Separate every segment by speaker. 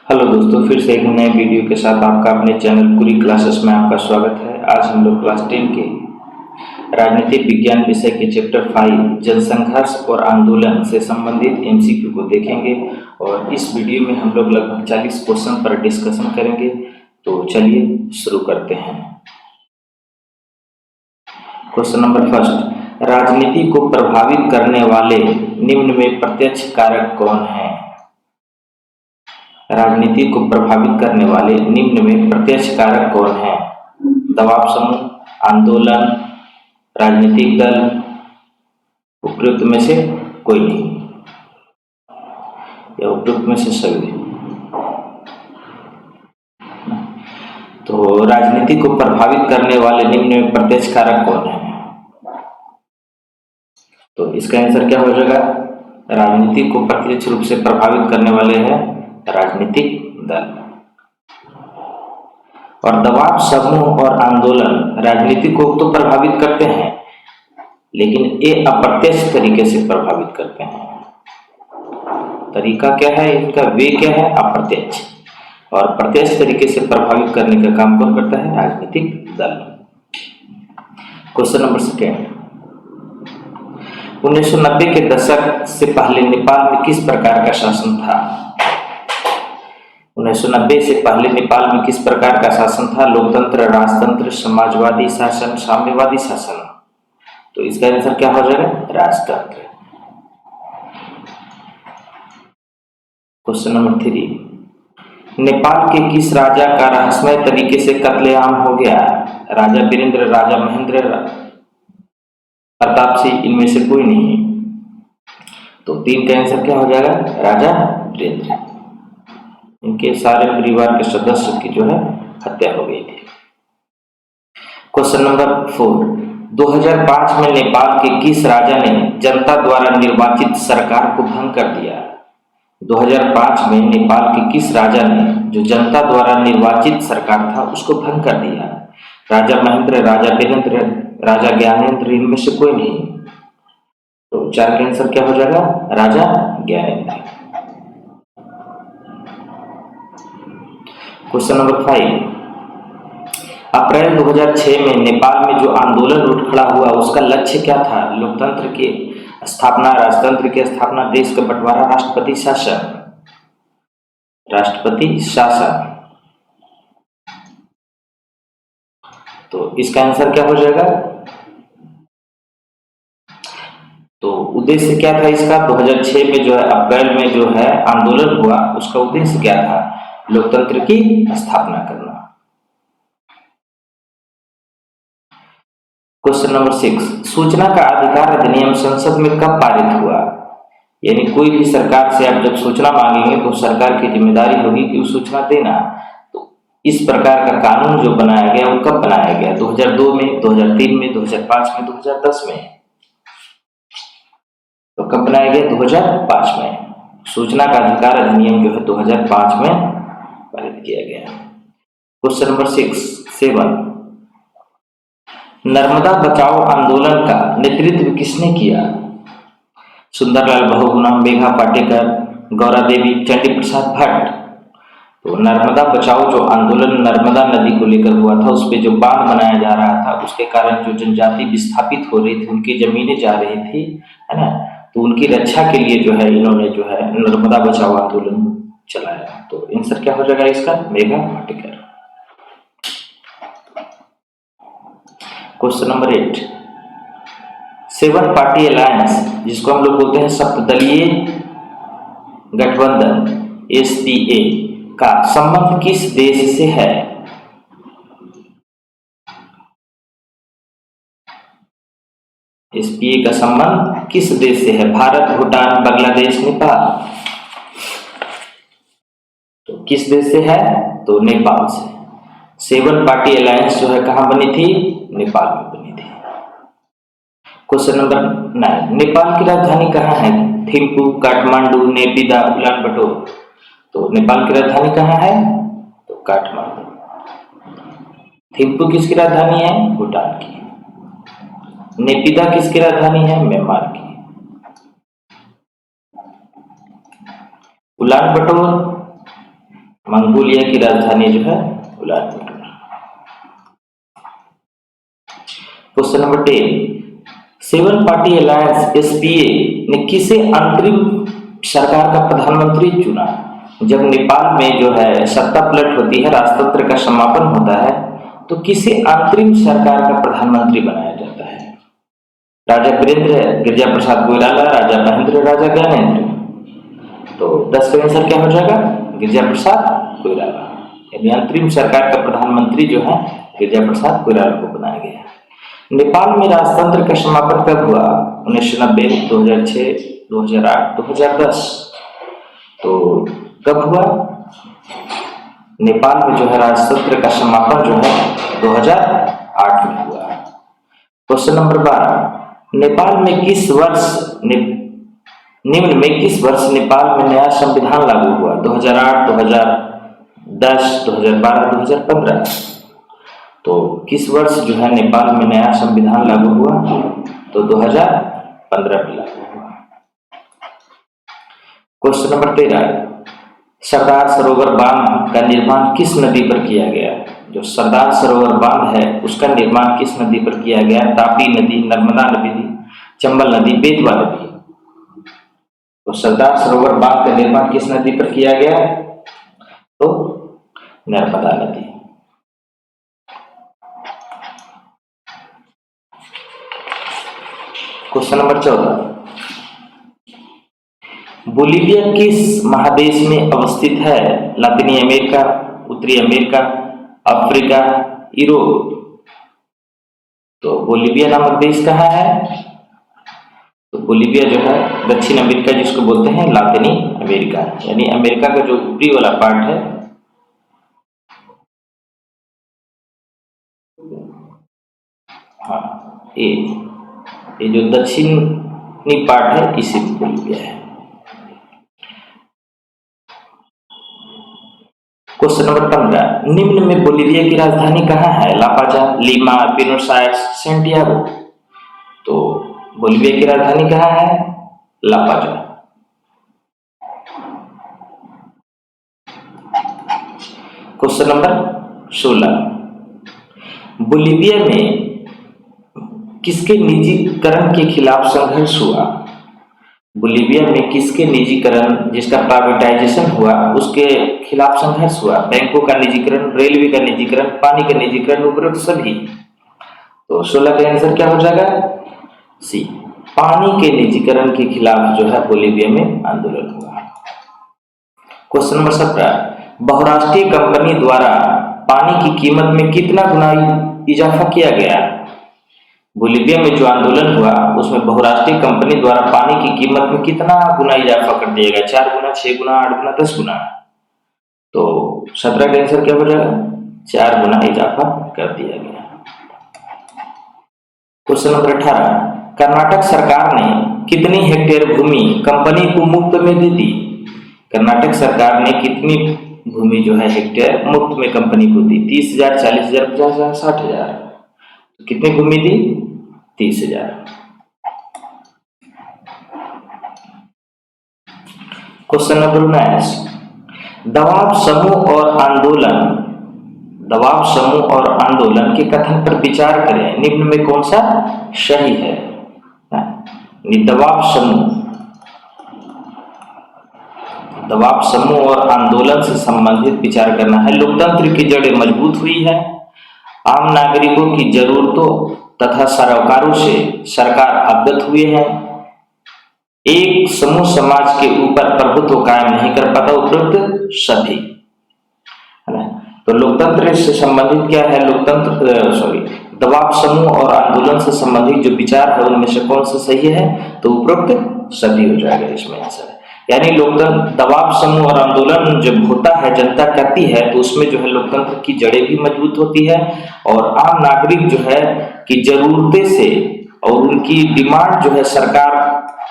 Speaker 1: Hello दोस्तों, फिर से एक नए वीडियो के साथ आपका अपने चैनल कुरी क्लासेस में आपका स्वागत है। आज हम लोग क्लास 10 के राजनीतिक विज्ञान विषय के चैप्टर 5 जनसंघर्ष और आंदोलन से संबंधित एमसीक्यू को देखेंगे और इस वीडियो में हम लोग लगभग 40 क्वेश्चन पर डिस्कशन करेंगे। तो चलिए शुरू करते हैं। क्वेश्चन नंबर फर्स्ट, राजनीति को प्रभावित करने वाले निम्न में प्रत्यक्ष कारक कौन है? राजनीति को प्रभावित करने वाले निम्न में प्रत्यक्ष कारक कौन है? दबाव समूह, आंदोलन, राजनीतिक दल, उपयुक्त में से कोई नहीं या उपयुक्त में से सभी। तो राजनीति को प्रभावित करने वाले निम्न में प्रत्यक्ष कारक कौन है? तो इसका आंसर क्या हो जाएगा? राजनीति को प्रत्यक्ष रूप से प्रभावित करने वाले हैं राजनीतिक दल। और दबाव समूह और आंदोलन राजनीति को तो प्रभावित करते हैं, लेकिन ये अप्रत्यक्ष तरीके से प्रभावित करते हैं। तरीका क्या है इनका? वे क्या है? अप्रत्यक्ष। और प्रत्यक्ष तरीके से प्रभावित करने का काम कौन करता है? राजनीतिक दल। क्वेश्चन नंबर सेकेंड, 1990 के दशक से पहले नेपाल में किस प्रकार का शासन था? 1990 से पहले नेपाल में किस प्रकार का शासन था? लोकतंत्र, राजतंत्र, समाजवादी शासन, साम्यवादी शासन? तो इसका आंसर क्या हो जाएगा? राजतंत्र। क्वेश्चन नंबर 3, नेपाल के किस राजा का रहस्यमय तरीके से कत्लेआम हो गया? राजा वीरेंद्र, राजा महेंद्र, प्रताप सिंह, इनमें से कोई नहीं। तो 3 का आंसर क्या हो जाएगा? राजा वीरेंद्र। इनके सारे परिवार के सदस्य की जो है हत्या हो गई थी। क्वेश्चन नंबर 4, 2005 में नेपाल के किस राजा ने जनता द्वारा निर्वाचित सरकार को भंग कर दिया? 2005 में नेपाल के किस राजा ने जो जनता द्वारा निर्वाचित सरकार था उसको भंग कर दिया? राजा महेंद्र, राजा वीरेंद्र, राजा ज्ञानेंद्र, इनमें से कोई नहीं। तो 4 का आंसर क्या हो जाएगा? राजा ज्ञानेंद्र। क्वेश्चन नंबर 5, अप्रैल 2006 में नेपाल में जो आंदोलन उठ खड़ा हुआ उसका लक्ष्य क्या था? लोकतंत्र की स्थापना, राजतंत्र की स्थापना, देश का बंटवारा, राष्ट्रपति शासन? राष्ट्रपति शासन। तो इसका आंसर क्या हो जाएगा? तो उद्देश्य क्या था इसका? 2006 में जो है अप्रैल में जो है आंदोलन हुआ उसका उद्देश्य क्या था? लोकतंत्र की स्थापना करना। क्वेश्चन नंबर 6, सूचना का अधिकार अधिनियम संसद में कब पारित हुआ? यानी कोई भी सरकार से आप जब सूचना मांगेंगे तो सरकार की जिम्मेदारी होगी कि वो सूचना देना। तो इस प्रकार का कानून जो बनाया गया वो कब बनाया गया? 2002 में, 2003 में, 2005 में, 2010 में? तो कब बनाया गया? 2005 में। सूचना का अधिकार अधिनियम जो है 2005 में पारित किया गया। क्वेश्चन नंबर 7, नर्मदा बचाओ आंदोलन का नेतृत्व किसने किया? सुंदरलाल बहुगुणा, मेघा पाटेकर, गौरा देवी, चंडी प्रसाद भट्ट? तो नर्मदा बचाओ जो आंदोलन नर्मदा नदी को लेकर हुआ था, उस पे जो बांध बनाया जा रहा था उसके कारण जो जनजाति विस्थापित हो रही थी, उनकी जमीनें जा रही थी, है ना? तो उनकी रक्षा के लिए जो है इन्होंने जो है नर्मदा बचाओ आंदोलन चलाया। तो आंसर क्या हो जाएगा इसका? Megha Patekar. Question number 8, 7 party alliance जिसको हम लोग बोलते हैं सप्तदलीय गठबंधन SPA का संबंध किस देश से है? SPA का संबंध किस देश से है? भारत, भूटान, बांग्लादेश, नेपाल? तो किस देश से है? तो नेपाल से। 7 पार्टी अलायंस जो है कहाँ बनी थी? नेपाल में बनी थी। क्वेश्चन नंबर 9, नेपाल की राजधानी कहाँ है? थिम्पू, काठमांडू, नेपिदा, उलानबटोर? तो नेपाल की राजधानी कहाँ है? तो काठमांडू। थिम्पू किसकी राजधानी है? भूटान की। नेपिदा किसकी राजधानी है? म्यांमार की। उलानबटोर मंगोलिया की राजधानी जो है Ulaanbaatar. Question number 10, seven party alliance SPA ने किसे अंतरिम सरकार का प्रधानमंत्री चुना? जब नेपाल में जो है सत्ता पलट होती है, राजतंत्र का समापन होता है, तो किसे अंतरिम सरकार का प्रधानमंत्री बनाया जाता है? राजा वीरेंद्र, गिरिजा प्रसाद कोइराला, राजा महेंद्र, राजा ज्ञानेंद्र। तो 10 का आंसर क्या हो जाएगा? गिरिजा प्रसाद कोइराला। यानी अंतरिम सरकार का प्रधानमंत्री जो है गिरिजा प्रसाद कोइराला को बनाया गया। नेपाल में राजतंत्र का समापन कब हुआ? 1990, 2006, 2008, 2010। तो कब हुआ? नेपाल में जो है राजतंत्र का समापन जो है 2008 में हुआ। क्वेश्चन नंबर 12, नेपाल में किस वर्ष निम्न में किस वर्ष नेपाल में नया संविधान लागू हुआ? 2008, 2010, 2012, 2015। तो किस वर्ष जो है नेपाल में नया संविधान लागू हुआ? तो 2015 में लागू हुआ। क्वेश्चन नंबर 13, सरदार सरोवर बांध का निर्माण किस नदी पर किया गया? जो सरदार सरोवर बांध है उसका निर्माण किस नदी पर किया गया? तापी नदी, नर्मदा नदी, चंबल नदी, बेतवा नदी। तो सरदार सरोवर बांध का निर्माण किस नदी पर किया गया? तो नर्मदा नदी। क्वेश्चन नंबर 14, बोलीविया किस महादेश में अवस्थित है? लातिनी अमेरिका, उत्तरी अमेरिका, अफ्रीका, यूरोप। तो बोलीविया नामक देश कहाँ है? तो बोलीविया जो है दक्षिण अमेरिका जिसको बोलते हैं लातिनी अमेरिका, यानी अमेरिका का जो ऊपरी वाला पार्ट है, हाँ ये जो दक्षिणी पार्ट है इसी में बोलीविया है। क्वेश्चन नंबर 15, निम्न में बोलीविया की राजधानी कहाँ है? लापाजा, लीमा, ब्यूनस आयर्स, सैंटियागो। तो बोलीविया की राजधानी कहाँ है? लापाजा। क्वेश्चन नंबर 16, बोलीविया में किसके निजीकरण के खिलाफ संघर्ष हुआ? बोलीविया में किसके निजीकरण, जिसका प्राइवेटाइजेशन हुआ, उसके खिलाफ संघर्ष हुआ? बैंकों का निजीकरण, रेलवे का निजीकरण, पानी का निजीकरण, उपरोक्त सभी। तो 16 का आंसर क्या हो जाएगा? सी, पानी के निजीकरण के खिलाफ जो है बोलीविया में आंदोलन हुआ। क्वेश्चन नंबर 17, बहुराष्ट्रीय कंपनी द्वारा पानी की कीमत में कितना गुना इजाफा किया गया? बोलीविया में जो आंदोलन हुआ उसमें बहुराष्ट्रीय कंपनी द्वारा पानी की कीमत में कितना गुना इजाफा कर दिया गया? 4 गुना, 6 गुना, 8 गुना, 10 गुना। तो 17 का आंसर क्या हो जाएगा? 4 गुना इजाफा कर दिया गया। क्वेश्चन नंबर 18, कर्नाटक सरकार ने कितनी हेक्टेयर भूमि कंपनी को मुफ्त में दे दी? कर्नाटक सरकार ने कितनी भूमि जो है हेक्टेयर मुफ्त में कंपनी को दी? 30,000, 40,000, 50,000, 60,000। तो कितनी भूमि दी? 30,000। क्वेश्चन नंबर 19, दबाव समूह और आंदोलन के कथन पर विचार करें, निम्न में कौन सा सही है? दबाव समूह और आंदोलन से संबंधित विचार करना है। लोकतंत्र की जड़ें मजबूत हुई है, आम नागरिकों की जरूरतों तथा सरोकारों से सरकार अवगत हुए हैं, एक समूह समाज के ऊपर प्रभुत्व कायम नहीं कर पाता, उपरोक्त सभी। है ना? तो लोकतंत्र से संबंधित क्या है? दबाव समूह और आंदोलन से संबंधित जो विचार है उनमें से कौन सा सही है? तो उपरोक्त सभी हो जाएगा इसमें आंसर। यानी लोकतंत्र, दबाव समूह और आंदोलन जब होता है, जनता करती है, तो उसमें जो है लोकतंत्र की जड़ें भी मजबूत होती है और आम नागरिक जो है की जरूरतें से और उनकी डिमांड जो है सरकार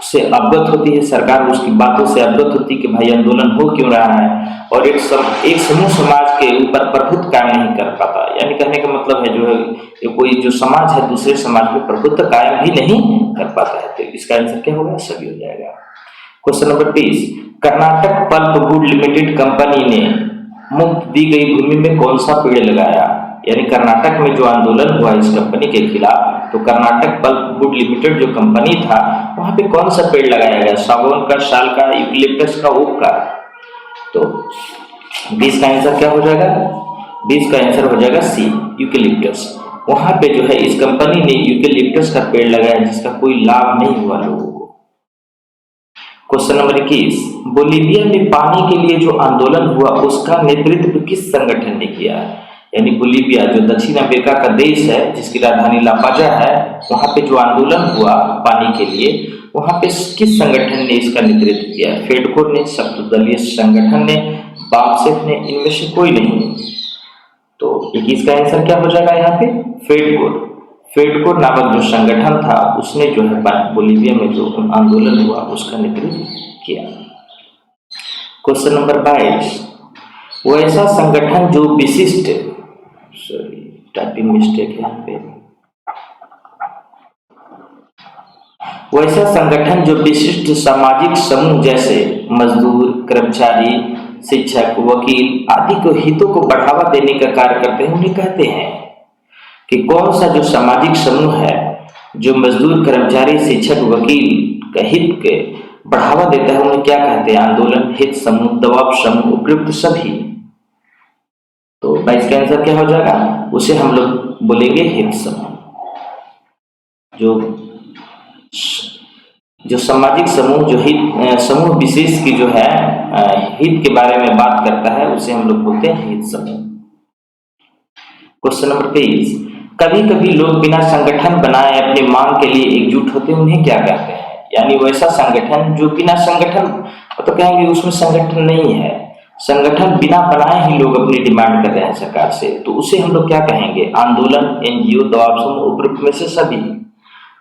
Speaker 1: से अवगत होती है, सरकार उसकी बातों से अवगत होती है कि भाई आंदोलन हो क्यों रहा है, और एक समूह समाज के ऊपर प्रभुत्व कायम नहीं कर पाता। यानी कहने का मतलब है जो है कोई जो समाज है दूसरे समाज में प्रभुत्व कायम भी नहीं कर पाता है। तो इसका आंसर क्या होगा? सभी हो जाएगा। Question number 20, Karnataka pulp would limited company ने मुक्त दी गई भूमि में कौन सा पेड़ लगाया? यानी कर्नाटक में जो आंदोलन हुआ इस कंपनी के खिलाफ, तो कर्नाटक पल्पवुड लिमिटेड जो कंपनी था वहां पे कौन सा पेड़ लगाया गया? सागौन का, साल का, यूकलिप्टस का, ओक का? तो 20 का आंसर क्या हो जाएगा? 20 का आंसर हो जाएगा सी, यूकलिप्टस। वहां पे जो है इस कंपनी ने यूकलिप्टस का पेड़ लगाया जिसका कोई लाभ नहीं हुआ लोगों को। क्वेश्चन नंबर 21, बोलीविया में पानी के लिए जो आंदोलन हुआ उसका नेतृत्व किस संगठन ने किया? यानी बोलीविया जो दक्षिण अमेरिका का देश है जिसकी राजधानी लापाजा है, वहां पे जो आंदोलन हुआ पानी के लिए, वहां पे किस संगठन ने इसका नेतृत्व किया? फेडकोर ने, सप्तदलीय संगठन ने, बामसेफ ने, इनमें से कोई नहीं। तो 21 का आंसर क्या हो जाएगा यहाँ पे? फेडकोर। फेडकोर नामक जो संगठन था उसने जो है बोलीविया में जो आंदोलन हुआ उसका नेतृत्व किया। क्वेश्चन नंबर 22, वैसा संगठन जो विशिष्ट, सॉरी टाइपिंग मिस्टेक है यहाँ पे, वैसा संगठन जो विशिष्ट सामाजिक समूह जैसे मजदूर, कर्मचारी, शिक्षक, वकील आदि को हितों को बढ़ावा देने का कार्य करते हैं उन्हें कहते हैं कि कौन सा जो सामाजिक समूह है जो मजदूर, कर्मचारी, शिक्षक, वकील का हित के बढ़ावा देता है उन्हें क्या कहते हैं? आंदोलन, हित समूह, दबाव समूह, उपयुक्त सभी। तो 22 का आंसर क्या हो जाएगा? उसे हम लोग बोलेंगे हित समूह। जो सामाजिक समूह जो हित समूह विशेष की जो है हित के बारे में बात करता है उसे हम लोग बोलते हैं हित समूह। क्वेश्चन नंबर 23, कभी कभी लोग बिना संगठन बनाए अपनी मांग के लिए एकजुट होते हैं उन्हें क्या कहते हैं? यानी वैसा संगठन जो बिना संगठन, तो कहेंगे उसमें संगठन नहीं है, संगठन बिना बनाए ही लोग अपनी डिमांड कर रहे हैं सरकार से, तो उसे हम लोग क्या कहेंगे? आंदोलन, एनजीओ, दबाव समूह, उपयुक्त में से सभी।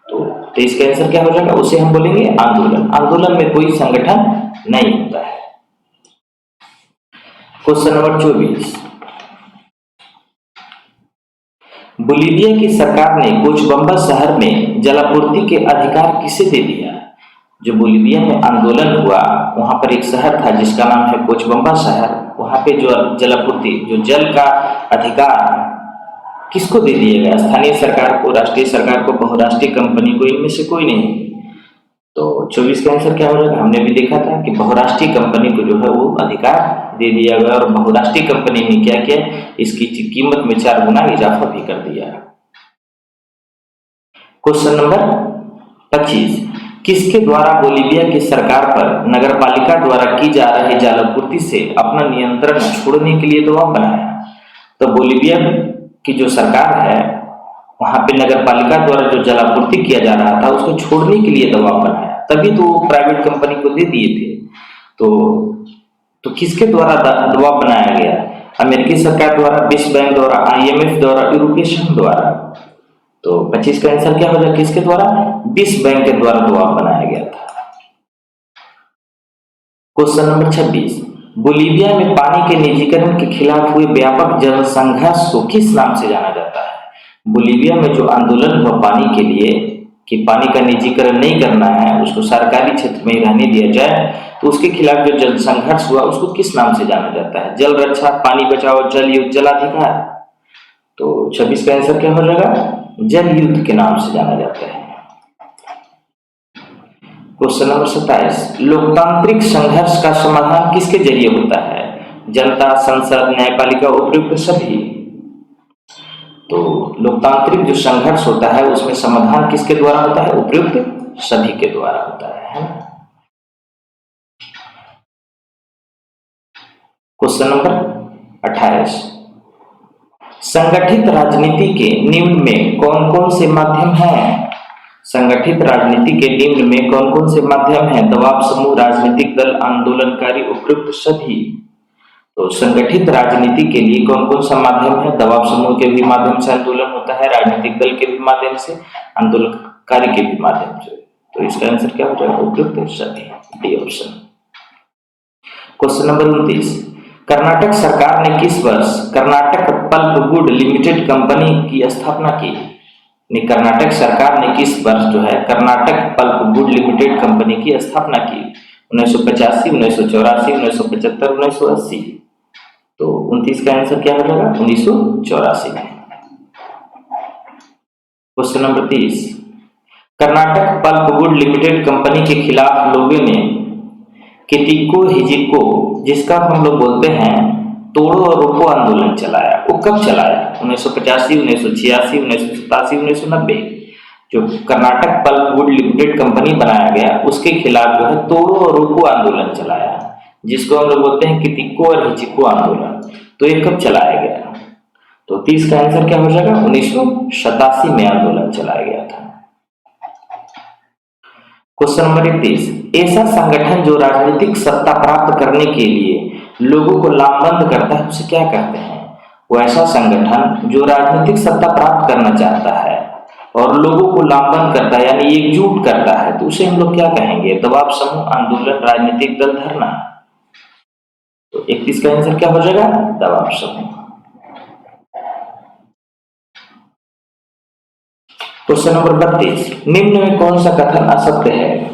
Speaker 1: तो इसका आंसर क्या हो जाएगा? उसे हम बोलेंगे आंदोलन। आंदोलन में कोई संगठन नहीं होता है। क्वेश्चन नंबर 24, बोलीविया की सरकार ने कोचबम्बा शहर में जलापूर्ति के अधिकार किसे दे दिया? जो बोलीविया में आंदोलन हुआ वहां पर एक शहर था जिसका नाम है कोचबम्बा शहर, वहां पे जो जलापूर्ति, जो जल का अधिकार किसको दे दिया गया? स्थानीय सरकार को, राष्ट्रीय सरकार को, बहुराष्ट्रीय कंपनी को, इनमें से कोई नहीं। तो 24 का आंसर क्या हो जाएगा? हमने भी देखा था कि बहुराष्ट्रीय कंपनी को जो है वो अधिकार दे दिया गया और बहुराष्ट्रीय कंपनी ने क्या किया? इसकी कीमत में 4 गुना इजाफा भी कर दिया। क्वेश्चन नंबर 25, किसके द्वारा बोलीविया की सरकार पर नगरपालिका द्वारा की जा रही जलापूर्ति से अपना नियंत्रण छोड़ने के लिए दबाव बनाया? तो बोलीविया की जो सरकार है वहां पे नगरपालिका द्वारा जो जलापूर्ति किया जा रहा था उसको छोड़ने के लिए दबाव बनाया, तभी तो प्राइवेट कंपनी को दे दिए थे। तो किसके द्वारा दबाव बनाया गया? अमेरिकी सरकार द्वारा, विश्व बैंक द्वारा, IMF द्वारा, यूरोपीय संघ द्वारा। तो 25 का आंसर क्या हो जाएगा? किसके द्वारा? विश्व बैंक के द्वारा दबाव बनाया गया था। क्वेश्चन नंबर 26, बोलीविया में पानी के निजीकरण के खिलाफ हुए व्यापक जन संघर्ष को किस नाम से जाना जाता है? बोलीविया में जो आंदोलन हुआ पानी के लिए कि पानी का निजीकरण नहीं करना है, उसको सरकारी क्षेत्र में ही रहने दिया जाए, तो उसके खिलाफ जो जन संघर्ष हुआ उसको किस नाम से जाना जाता है? जल रक्षा, पानी बचाओ, जल युद्ध, जलाधिकार। तो 26 का आंसर क्या हो जाएगा? जल युद्ध के नाम से जाना जाता है। क्वेश्चन नंबर 27, लोकतांत्रिक संघर्ष का समाधान किसके जरिए होता है? जनता, संसद, न्यायपालिका, उपयुक्त सभी। तो लोकतांत्रिक जो संघर्ष होता है उसमें समाधान किसके द्वारा होता है? उपयुक्त सभी के द्वारा होता है। क्वेश्चन नंबर 28, संगठित राजनीति के निम्न में कौन कौन से माध्यम हैं? संगठित राजनीति के निम्न में कौन कौन से माध्यम हैं? दबाव समूह, राजनीतिक दल, आंदोलनकारी, उपयुक्त सभी। तो संगठित राजनीति के लिए कौन कौन सा माध्यम है? दबाव समूह के भी माध्यम से आंदोलन होता है, राजनीतिक दल के भी माध्यम से, आंदोलनकारी के भी माध्यम से। तो इसका आंसर क्या हो जाएगा? उपयुक्त सभी, D option. Question number 29, Karnataka सरकार ने किस वर्ष कर्नाटक पल्पवुड लिमिटेड कंपनी की स्थापना की? कर्नाटक सरकार ने किस वर्ष जो है कर्नाटक पल्पवुड लिमिटेड कंपनी की स्थापना की? 1985, 1984, 1975, 1980। तो 29 का आंसर क्या हो जाएगा? 1984 में। Question number 30, Karnataka pulpwood limited company के खिलाफ लोगों ने कितिको हिजिको, जिसका हम लोग बोलते हैं तोड़ो और रोको आंदोलन चलाया। वो कब चलाया? 1985, 1986, 1987, 1990। जो कर्नाटक पल्पवुड लिमिटेड कंपनी बनाया गया उसके खिलाफ जो है तोड़ो और रोको आंदोलन चलाया, जिसको हम लोग बोलते हैं कितिको और हिजिको आंदोलन। तो ये कब चलाया गया? तो 30 का आंसर क्या हो जाएगा? 1987 में आंदोलन चलाया गया था। क्वेश्चन नंबर 31, ऐसा संगठन जो राजनीतिक सत्ता प्राप्त करने के लिए लोगों को लामबंद करता है उसे क्या कहते हैं? वो ऐसा संगठन जो राजनीतिक सत्ता प्राप्त करना चाहता है और लोगों को लामबंद करता है, यानी एकजुट करता है, तो उसे हम लोग क्या कहेंगे? दबाव समूह, आंदोलन, राजनीतिक दल, धरना। तो 31 का आंसर क्या हो जाएगा? दबाव समूह। क्वेश्चन नंबर 32, निम्न में कौन सा कथन असत्य है?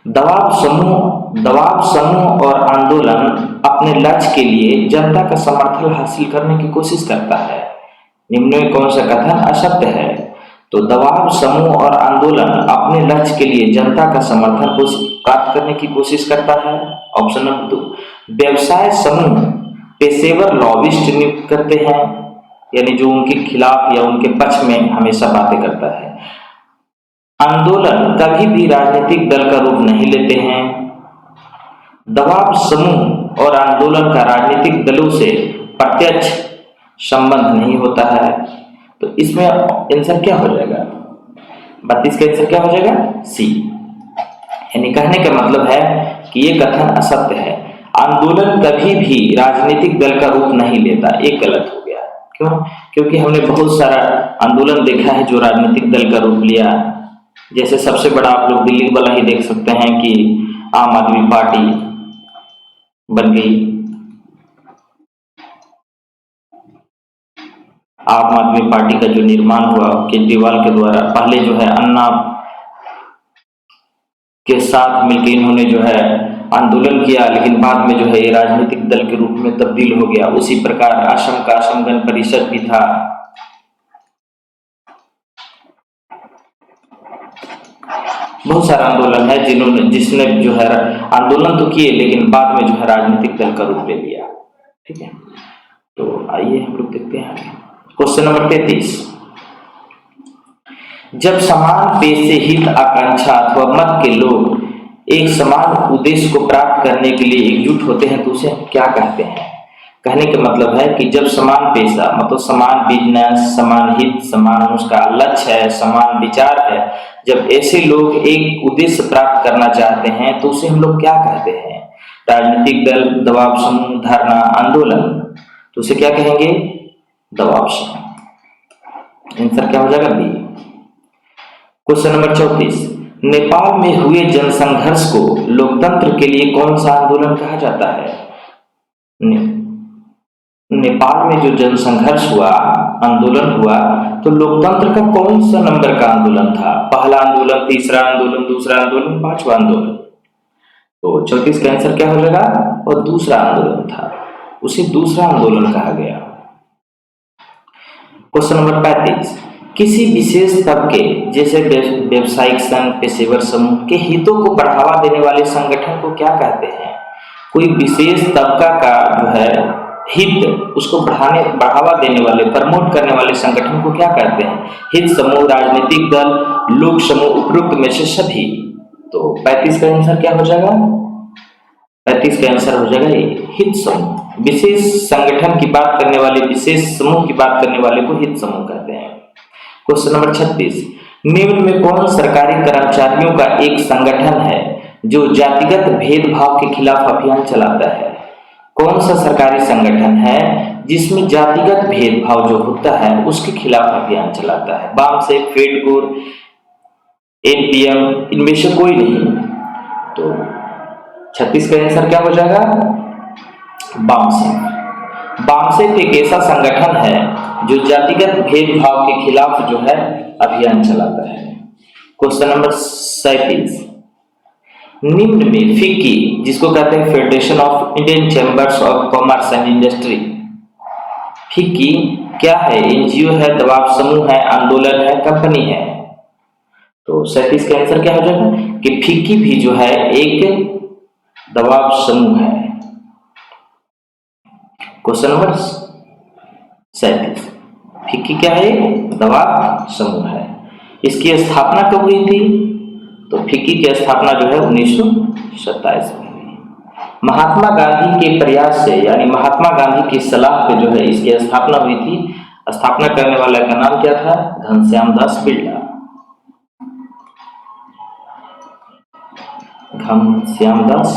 Speaker 1: दबाव समूह और आंदोलन अपने लक्ष्य के लिए जनता का समर्थन हासिल करने की कोशिश करता है। निम्न में कौन सा कथन असत्य है? तो दबाव समूह और आंदोलन अपने लक्ष्य के लिए जनता का समर्थन प्राप्त करने की कोशिश करता है। ऑप्शन नंबर 2, व्यवसाय समूह पेशेवर लॉबिस्ट नियुक्त करते हैं, यानी जो उनके खिलाफ या उनके पक्ष में हमेशा बातें करता है। आंदोलन कभी भी राजनीतिक दल का रूप नहीं लेते हैं। दबाव समूह और आंदोलन का राजनीतिक दलों से प्रत्यक्ष संबंध नहीं होता है। तो इसमें आंसर क्या हो जाएगा? 32 का आंसर क्या हो जाएगा? सी। यानी कहने का मतलब है कि ये कथन असत्य है, आंदोलन कभी भी राजनीतिक दल का रूप नहीं लेता। ये गलत हो गया। क्यों? क्योंकि हमने बहुत सारा आंदोलन देखा है जो राजनीतिक दल का रूप लिया। जैसे सबसे बड़ा आप लोग दिल्ली वाला ही देख सकते हैं कि आम आदमी पार्टी बन गई। आम आदमी पार्टी का जो निर्माण हुआ केजरीवाल के द्वारा, पहले जो है अन्ना के साथ मिलकर इन्होंने जो है आंदोलन किया, लेकिन बाद में जो है ये राजनीतिक दल के रूप में तब्दील हो गया। उसी प्रकार असम का असम गण परिषद भी था। बहुत सारा आंदोलन है जिसने जो है आंदोलन तो किए, लेकिन बाद में जो है राजनीतिक दल का रूप ले लिया। ठीक है, तो आइए हम लोग देखते हैं क्वेश्चन नंबर 33, जब समान पेशे हित आकांक्षा अथवा मत के लोग एक समान उद्देश्य को प्राप्त करने के लिए एकजुट होते हैं तो उसे क्या कहते हैं? कहने का मतलब है कि जब समान पेशा मतलब समान बिजनेस, समान हित, समान उसका लक्ष्य है, समान विचार है, जब ऐसे लोग एक उद्देश्य प्राप्त करना चाहते हैं तो उसे हम लोग क्या कहते हैं? राजनीतिक दल, दबाव समूह, धरना, आंदोलन। तो उसे क्या कहेंगे? दबाव समूह। आंसर क्या हो जाएगा? बी। क्वेश्चन नंबर 34, नेपाल में हुए जनसंघर्ष को लोकतंत्र के लिए कौन सा आंदोलन कहा जाता है? नेपाल में जो जनसंघर्ष हुआ, आंदोलन हुआ, तो लोकतंत्र का कौन सा नंबर का आंदोलन था? पहला आंदोलन, तीसरा आंदोलन, दूसरा आंदोलन, पांचवा आंदोलन? तो 34 का आंसर क्या हो जाएगा? और दूसरा आंदोलन था, उसे दूसरा आंदोलन कहा गया। क्वेश्चन नंबर 35, किसी विशेष तबके जैसे व्यवसायिक संघ, पेशेवर समूह के हितों को बढ़ावा देने वाले संगठन को क्या कहते हैं? कोई विशेष तबका का जो है हित, उसको बढ़ावा देने वाले, प्रमोट करने वाले संगठन को क्या कहते हैं? हित समूह, राजनीतिक दल, लोक समूह, उपरोक्त में से सभी। तो 35 का आंसर क्या हो जाएगा? 35 का आंसर हो जाएगा ये हित समूह। विशेष संगठन की बात करने वाले, विशेष समूह की बात करने वाले को हित समूह कहते हैं। क्वेश्चन नंबर 36, निम्न में कौन सरकारी कर्मचारियों का एक संगठन है जो जातिगत भेदभाव के खिलाफ अभियान चलाता है? कौन सा सरकारी संगठन है जिसमें जातिगत भेदभाव जो होता है उसके खिलाफ अभियान चलाता है? बामसेफ, फेडकोर, एनपीएम, इनमें से कोई नहीं। तो 36 का आंसर क्या हो जाएगा? बामसेफ। बामसेफ एक ऐसा संगठन है जो जातिगत भेदभाव के खिलाफ जो है अभियान चलाता है। क्वेश्चन नंबर 37, निम्न में फिक्की, जिसको कहते हैं federation of Indian chambers of commerce and industry, FICCI क्या है? एनजीओ है, दबाव समूह है, आंदोलन है, कंपनी है? तो 37 का आंसर क्या हो जाएगा कि फिक्की भी जो है एक दबाव समूह है। क्वेश्चन नंबर 37, फिक्की क्या है? दबाव समूह है। इसकी स्थापना कब हुई थी? तो फिक्की की स्थापना जो है 1927 में हुई। महात्मा गांधी के प्रयास से, यानी महात्मा गांधी की सलाह पे जो है इसकी स्थापना हुई थी। स्थापना करने वाला का नाम क्या था? घनश्याम दास बिरला। घनश्याम दास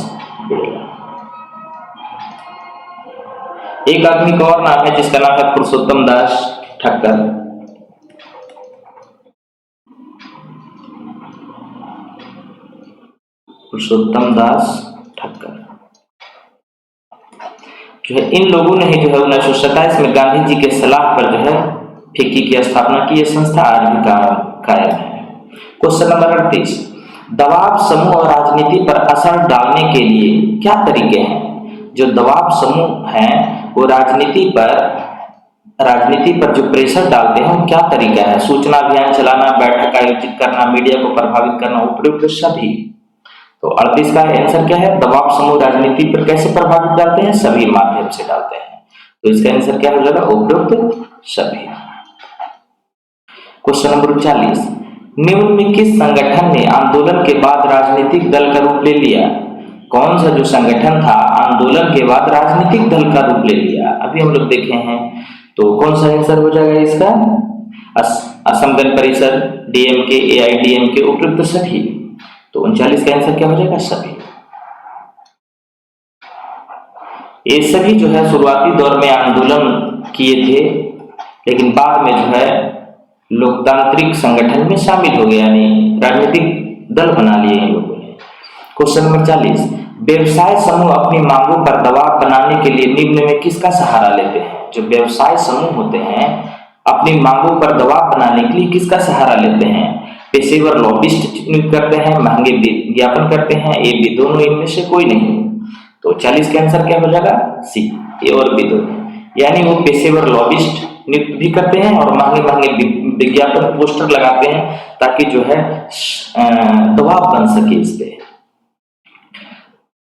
Speaker 1: बिरला। एक आदमी का और नाम है जिसका नाम है पुरुषोत्तम दास ठक्कर। पुरुषोत्तम दास ठक्कर जो है, इन लोगों ने ही जो है 1927 में गांधी जी के सलाह पर जो है फिक्की की स्थापना की। यह संस्था आज भी कायम है। क्वेश्चन नंबर 38, दबाव समूह और राजनीति पर असर डालने के लिए क्या तरीके हैं? जो दबाव समूह हैं वो राजनीति पर जो प्रेशर डालते हैं वो क्या तरीका है? सूचना अभियान चलाना, बैठक आयोजित करना, मीडिया को प्रभावित करना, उपयुक्त सभी। तो 38 का आंसर क्या है? दबाव समूह राजनीति पर कैसे प्रभावित डालते हैं? सभी माध्यम से डालते हैं। तो इसका आंसर क्या हो जाएगा? उपयुक्त सभी। क्वेश्चन नंबर 40, निम्न में किस संगठन ने आंदोलन के बाद राजनीतिक दल का रूप ले लिया? कौन सा जो संगठन था आंदोलन के बाद राजनीतिक दल का रूप ले लिया? अभी हम लोग देखे हैं। तो कौन सा आंसर हो जाएगा इसका? असम गण परिषद, डीएमके, एआईडीएमके, उपयुक्त सभी। तो 39 का आंसर क्या हो जाएगा? सभी। ये सभी जो है शुरुआती दौर में आंदोलन किए थे, लेकिन बाद में जो है लोकतांत्रिक संगठन में शामिल हो गए, यानी राजनीतिक दल बना लिए इन लोगों ने। क्वेश्चन नंबर 40, व्यवसाय समूह अपनी मांगों पर दबाव बनाने के लिए निम्न में किसका सहारा लेते हैं? जो व्यवसाय समूह होते हैं अपनी मांगों पर दबाव बनाने के लिए किसका सहारा लेते हैं? पेशेवर लॉबिस्ट नियुक्त करते हैं, महंगे विज्ञापन करते हैं, ये भी दोनों इनमें से कोई नहीं। तो 40 का आंसर क्या हो जाएगा? सी, ए और बी दोनों। यानी वो पेशेवर लॉबिस्ट नियुक्त भी करते हैं और महंगे महंगे विज्ञापन पोस्टर लगाते हैं ताकि जो है दबाव बन सके इस पे।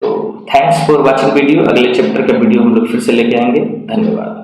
Speaker 1: तो थैंक्स फॉर वॉचिंग वीडियो। अगले चैप्टर का वीडियो हम लोग फिर से लेके आएंगे। धन्यवाद।